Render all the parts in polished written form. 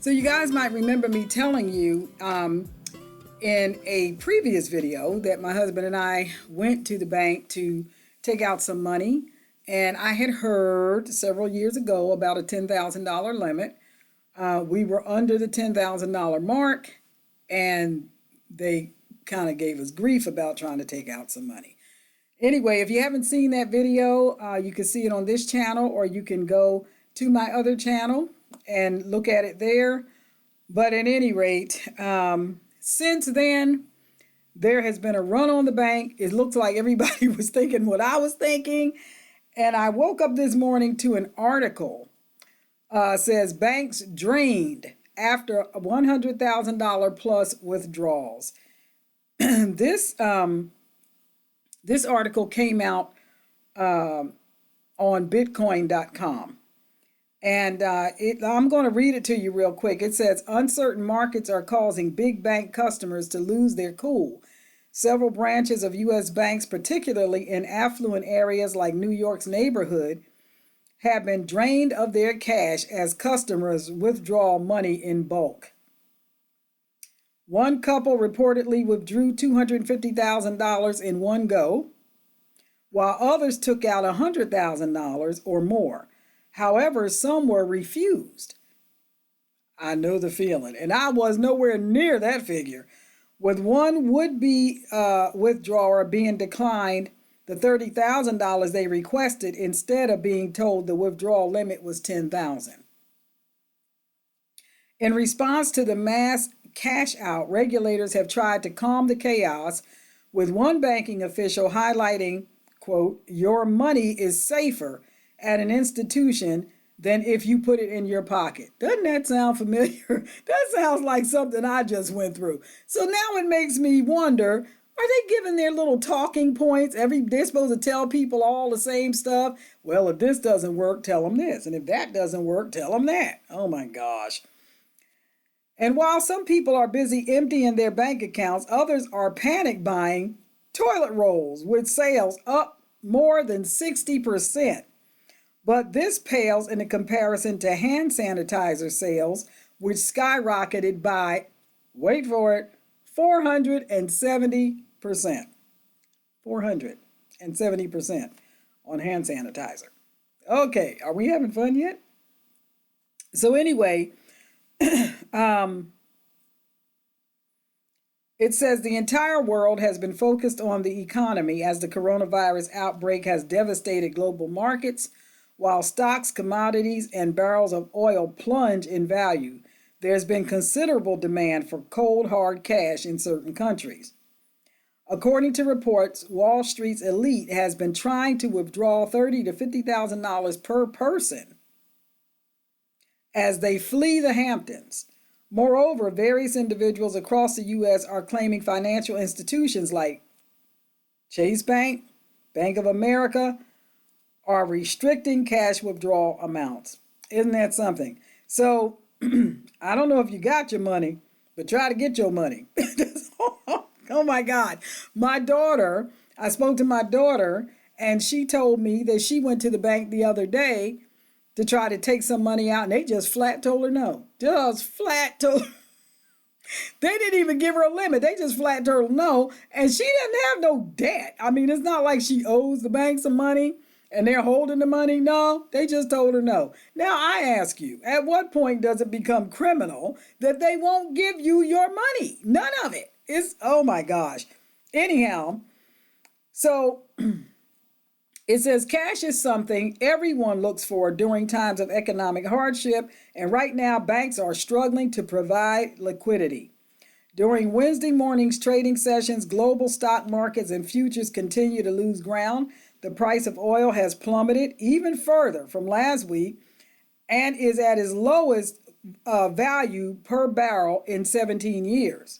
So you guys might remember me telling you in a previous video that my husband and I went to the bank to take out some money. And I had heard several years ago about a $10,000 limit. We were under the $10,000 mark, and they kind of gave us grief about trying to take out some money. Anyway, if you haven't seen that video, you can see it on this channel, or you can go to my other channel and look at it there. But at any rate, since then, there has been a run on the bank. It looks like everybody was thinking what I was thinking. And I woke up this morning to an article says banks drained after $100,000 plus withdrawals. This article came out on Bitcoin.com. And I'm going to read it to you real quick. It says, uncertain markets are causing big bank customers to lose their cool. Several branches of U.S. banks, particularly in affluent areas like New York's neighborhood, have been drained of their cash as customers withdraw money in bulk. One couple reportedly withdrew $250,000 in one go, while others took out $100,000 or more. However, some were refused. I know the feeling, and I was nowhere near that figure, with one would-be withdrawer being declined the $30,000 they requested instead of being told the withdrawal limit was $10,000. In response to the mass cash out, regulators have tried to calm the chaos, with one banking official highlighting, quote, your money is safer at an institution than if you put it in your pocket. Doesn't that sound familiar? That sounds like something I just went through. So now it makes me wonder, are they giving their little talking points? They're supposed to tell people all the same stuff. Well, if this doesn't work, tell them this. And if that doesn't work, tell them that. Oh my gosh. And while some people are busy emptying their bank accounts, others are panic buying toilet rolls with sales up more than 60%. But this pales in comparison to hand sanitizer sales, which skyrocketed by, wait for it, 470%. 470% on hand sanitizer. Okay, are we having fun yet? So anyway, it says the entire world has been focused on the economy as the coronavirus outbreak has devastated global markets. While stocks, commodities, and barrels of oil plunge in value, there's been considerable demand for cold, hard cash in certain countries. According to reports, Wall Street's elite has been trying to withdraw $30,000 to $50,000 per person as they flee the Hamptons. Moreover, various individuals across the U.S. are claiming financial institutions like Chase Bank, Bank of America, are restricting cash withdrawal amounts. Isn't that something? So, I don't know if you got your money, but try to get your money. Oh my God. I spoke to my daughter, and she told me that she went to the bank the other day to try to take some money out, and they just flat told her no. Just flat told her. They didn't even give her a limit. They just flat told her no, and she didn't have no debt. I mean, it's not like she owes the bank some money and they're holding the money. No, they just told her no. Now, I ask you, at what point does it become criminal that they won't give you your money? None of it. Oh my gosh. Anyhow, so it says cash is something everyone looks for during times of economic hardship, and right now banks are struggling to provide liquidity. During Wednesday morning's trading sessions, global stock markets and futures continue to lose ground. The price of oil has plummeted even further from last week and is at its lowest value per barrel in 17 years.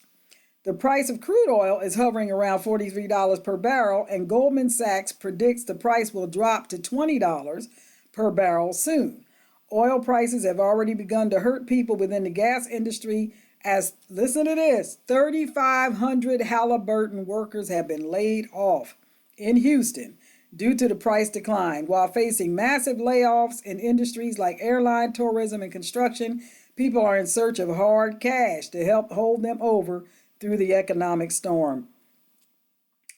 The price of crude oil is hovering around $43 per barrel, and Goldman Sachs predicts the price will drop to $20 per barrel soon. Oil prices have already begun to hurt people within the gas industry as, listen to this, 3,500 Halliburton workers have been laid off in Houston due to the price decline, while facing massive layoffs in industries like airline, tourism, and construction. People are in search of hard cash to help hold them over through the economic storm.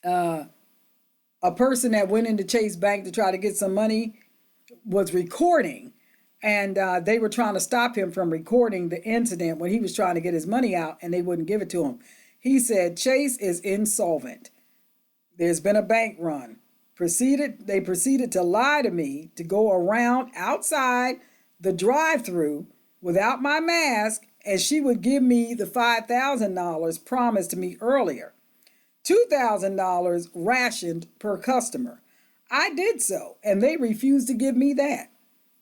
A person that went into Chase Bank to try to get some money was recording, and they were trying to stop him from recording the incident when he was trying to get his money out, and they wouldn't give it to him. He said, Chase is insolvent. There's been a bank run. They proceeded to lie to me to go around outside the drive-through without my mask, and she would give me the $5,000 promised to me earlier. $2,000 rationed per customer. I did so, and they refused to give me that.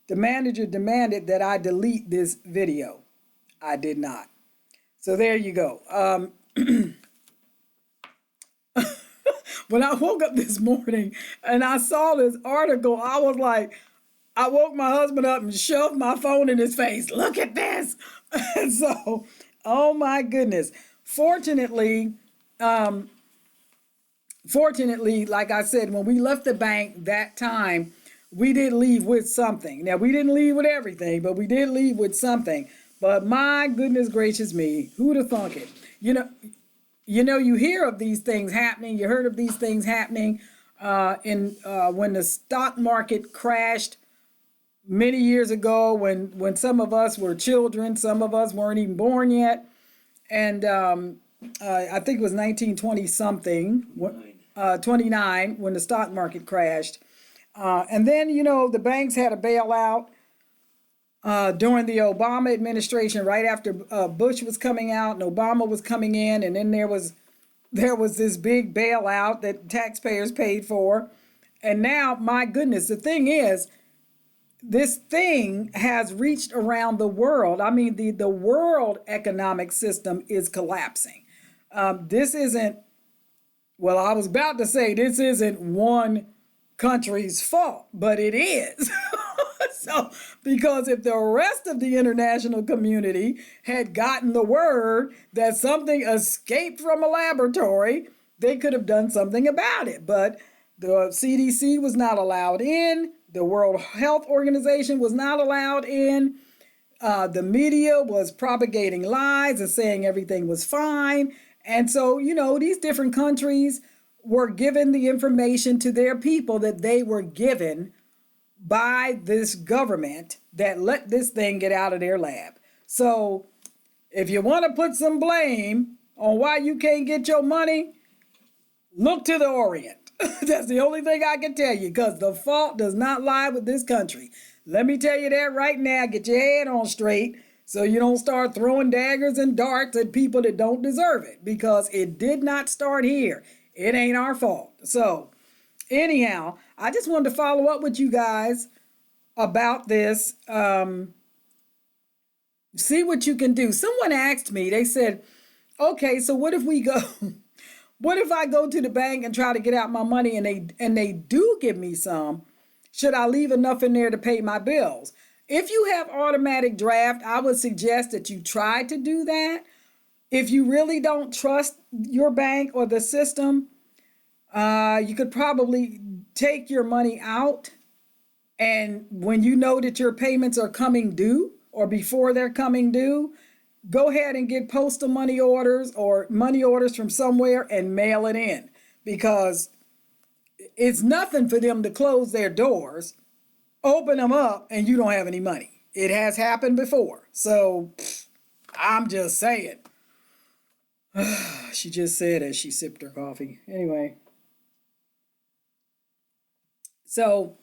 The manager demanded that I delete this video. I did not. So there you go. When I woke up this morning and I saw this article, I was like, I woke my husband up and shoved my phone in his face. Look at this. And so, oh my goodness. Fortunately, like I said, when we left the bank that time, we did leave with something. Now, we didn't leave with everything, but we did leave with something. But my goodness gracious me, who'd have thunk it? You hear of these things happening. You heard of these things happening when the stock market crashed many years ago, when some of us were children, some of us weren't even born yet. And I think it was 1920 something, 29, when the stock market crashed. And then, the banks had a bailout during the Obama administration, right after Bush was coming out and Obama was coming in. And then there was this big bailout that taxpayers paid for. And now, my goodness, the thing is, this thing has reached around the world. I mean, the world economic system is collapsing. This isn't, well, I was about to say this isn't one country's fault, but it is. So, because if the rest of the international community had gotten the word that something escaped from a laboratory, they could have done something about it. But the CDC was not allowed in. The World Health Organization was not allowed in. The media was propagating lies and saying everything was fine. And so, these different countries were given the information to their people that they were given by this government that let this thing get out of their lab. So if you want to put some blame on why you can't get your money, look to the Orient. That's the only thing I can tell you, because the fault does not lie with this country. Let me tell you that right now. Get your head on straight so you don't start throwing daggers and darts at people that don't deserve it, because it did not start here. It ain't our fault. So anyhow, I just wanted to follow up with you guys about this. See what you can do. Someone asked me, they said, okay, so what if we go, what if I go to the bank and try to get out my money and they do give me some? Should I leave enough in there to pay my bills? If you have automatic draft, I would suggest that you try to do that. If you really don't trust your bank or the system, you could probably take your money out, and when you know that your payments are coming due or before they're coming due, go ahead and get postal money orders or money orders from somewhere and mail it in, because it's nothing for them to close their doors, open them up, and you don't have any money. It has happened before. So I'm just saying. She just said as she sipped her coffee. Anyway. So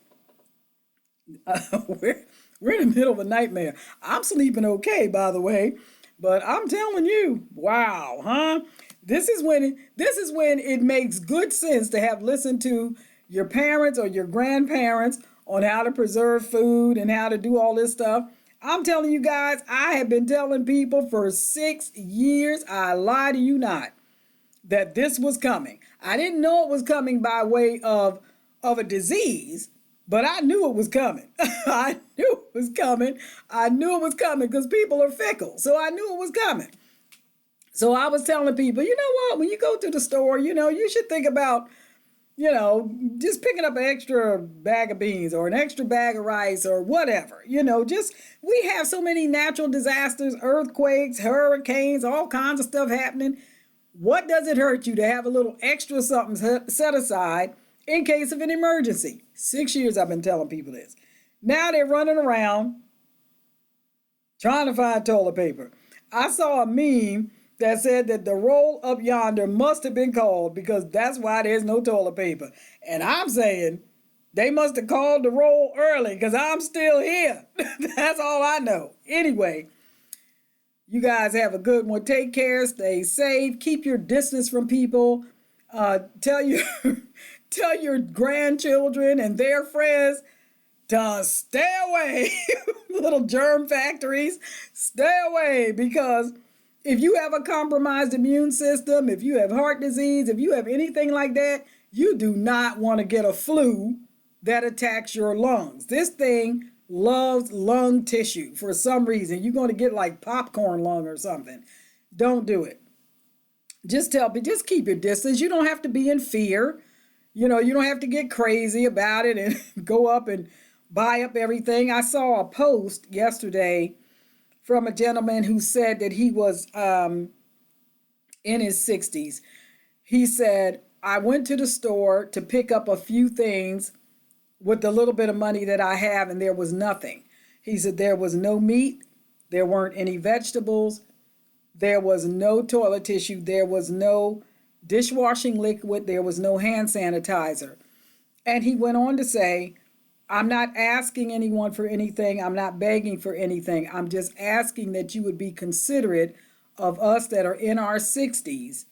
we're in the middle of a nightmare. I'm sleeping okay, by the way, but I'm telling you, wow, huh? This is when it makes good sense to have listened to your parents or your grandparents on how to preserve food and how to do all this stuff. I'm telling you guys, I have been telling people for 6 years, I lie to you not, that this was coming. I didn't know it was coming by way of a disease, but I knew it was coming. I knew it was coming. I knew it was coming because people are fickle. So I knew it was coming. So I was telling people, you know what, when you go to the store, you should think about just picking up an extra bag of beans or an extra bag of rice or whatever. Just we have so many natural disasters, earthquakes, hurricanes, all kinds of stuff happening. What does it hurt you to have a little extra something set aside in case of an emergency? 6 years I've been telling people this. Now they're running around trying to find toilet paper. I saw a meme that said that the roll up yonder must have been called because that's why there's no toilet paper. And I'm saying they must have called the roll early because I'm still here. That's all I know. Anyway, you guys have a good one. Take care. Stay safe. Keep your distance from people. Tell your grandchildren and their friends to stay away. Little germ factories. Stay away because if you have a compromised immune system, if you have heart disease, if you have anything like that, you do not want to get a flu that attacks your lungs. This thing loves lung tissue for some reason. You're going to get like popcorn lung or something. Don't do it. Just keep your distance. You don't have to be in fear. You don't have to get crazy about it and go up and buy up everything. I saw a post yesterday from a gentleman who said that he was in his 60s. He said, I went to the store to pick up a few things with the little bit of money that I have, and there was nothing. He said there was no meat, there weren't any vegetables, there was no toilet tissue, there was no dishwashing liquid, there was no hand sanitizer. And he went on to say, I'm not asking anyone for anything. I'm not begging for anything. I'm just asking that you would be considerate of us that are in our 60s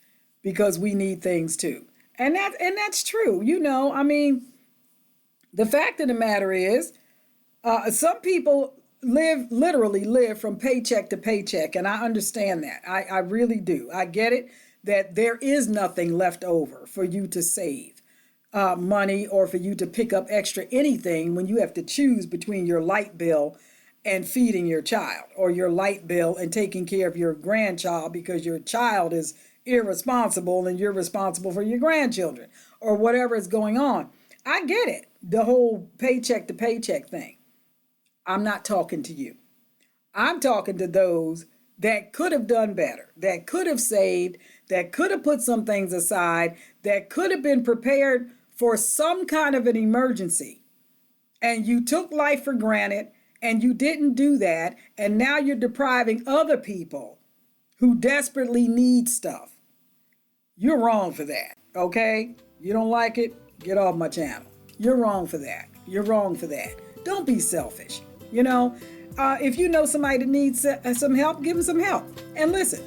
because we need things too. And that's true. The fact of the matter is, some people literally live from paycheck to paycheck, and I understand that. I really do. I get it that there is nothing left over for you to save money or for you to pick up extra anything when you have to choose between your light bill and feeding your child, or your light bill and taking care of your grandchild because your child is irresponsible and you're responsible for your grandchildren, or whatever is going on. I get it, the whole paycheck to paycheck thing. I'm not talking to you. I'm talking to those that could have done better, that could have saved, that could have put some things aside, that could have been prepared for some kind of an emergency. And you took life for granted and you didn't do that. And now you're depriving other people who desperately need stuff. You're wrong for that, okay? You don't like it? Get off my channel. You're wrong for that. You're wrong for that. Don't be selfish. If you know somebody that needs some help, give them some help. And listen,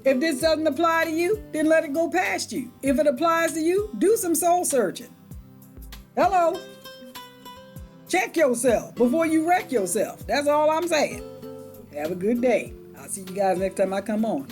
if this doesn't apply to you, then let it go past you. If it applies to you, do some soul searching. Hello? Check yourself before you wreck yourself. That's all I'm saying. Have a good day. I'll see you guys next time I come on.